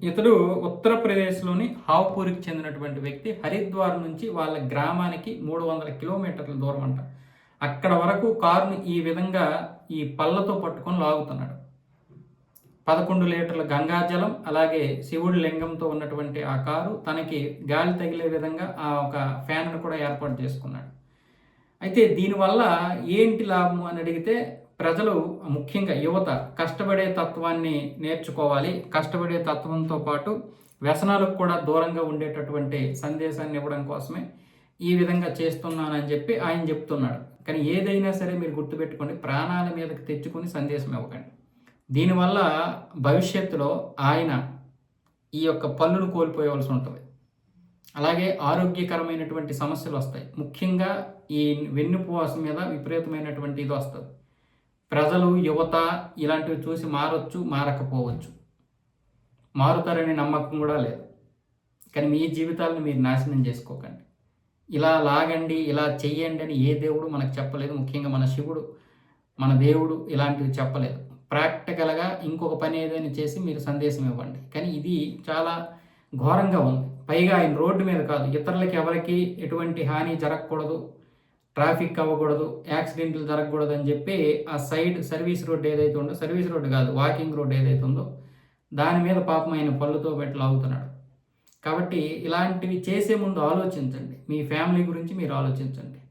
ఇతడు ఉత్తరప్రదేశ్‌లోని హావ్‌పూర్‌కి చెందినటువంటి వ్యక్తి. హరిద్వార్ నుంచి వాళ్ళ గ్రామానికి 300 కిలోమీటర్ల దూరం అంట. అక్కడ వరకు కారుని ఈ విధంగా ఈ పళ్ళతో పట్టుకొని లాగుతున్నాడు. 11 లీటర్ల గంగాజలం, అలాగే శివుడి లింగంతో ఉన్నటువంటి ఆ కారు తనకి గాలి తగిలే విధంగా ఒక ఫ్యాన్‌ను కూడా ఏర్పాటు చేసుకున్నాడు. అయితే దీనివల్ల ఏంటి లాభం అని అడిగితే ప్రజలు, ముఖ్యంగా యువత కష్టపడే తత్వాన్ని నేర్చుకోవాలి. కష్టపడే తత్వంతో పాటు వ్యసనాలకు కూడా దూరంగా ఉండేటటువంటి సందేశాన్ని ఇవ్వడం కోసమే ఈ విధంగా చేస్తున్నానని చెప్పి ఆయన చెప్తున్నాడు. కానీ ఏదైనా సరే మీరు గుర్తుపెట్టుకోండి, ప్రాణాల మీదకి తెచ్చుకొని సందేశం ఇవ్వకండి. దీనివల్ల భవిష్యత్తులో ఆయన ఈ యొక్క పళ్ళును కోల్పోయవలసి ఉంటుంది. అలాగే ఆరోగ్యకరమైనటువంటి సమస్యలు వస్తాయి. ముఖ్యంగా ఈ వెన్నుపూస మీద విపరీతమైనటువంటి ఇది వస్తుంది. ప్రజలు, యువత ఇలాంటివి చూసి మారొచ్చు, మారకపోవచ్చు. మారుతారనే నమ్మకం కూడా లేదు. కానీ మీ జీవితాలను మీరు నాశనం చేసుకోకండి. ఇలా లాగండి, ఇలా చెయ్యండి అని ఏ దేవుడు మనకు చెప్పలేదు. ముఖ్యంగా మన శివుడు, మన దేవుడు ఇలాంటివి చెప్పలేదు. ప్రాక్టికల్‌గా ఇంకొక పని ఏదైనా చేసి మీరు సందేశం ఇవ్వండి. కానీ ఇది చాలా ఘోరంగా ఉంది. పైగా ఆయన రోడ్డు మీద కాదు, ఇతరులకి ఎవరికి ఎటువంటి హాని జరగకూడదు, ట్రాఫిక్ అవ్వకూడదు, యాక్సిడెంట్లు జరగకూడదు అని చెప్పి ఆ సైడ్ సర్వీస్ రోడ్ ఏదైతే ఉందో, సర్వీస్ రోడ్ కాదు వాకింగ్ రోడ్ ఏదైతే ఉందో దాని మీద పాపం ఆయన పళ్ళుతో పెట్టి లాగుతున్నాడు. కాబట్టి ఇలాంటివి చేసే ముందు ఆలోచించండి. మీ ఫ్యామిలీ గురించి మీరు ఆలోచించండి.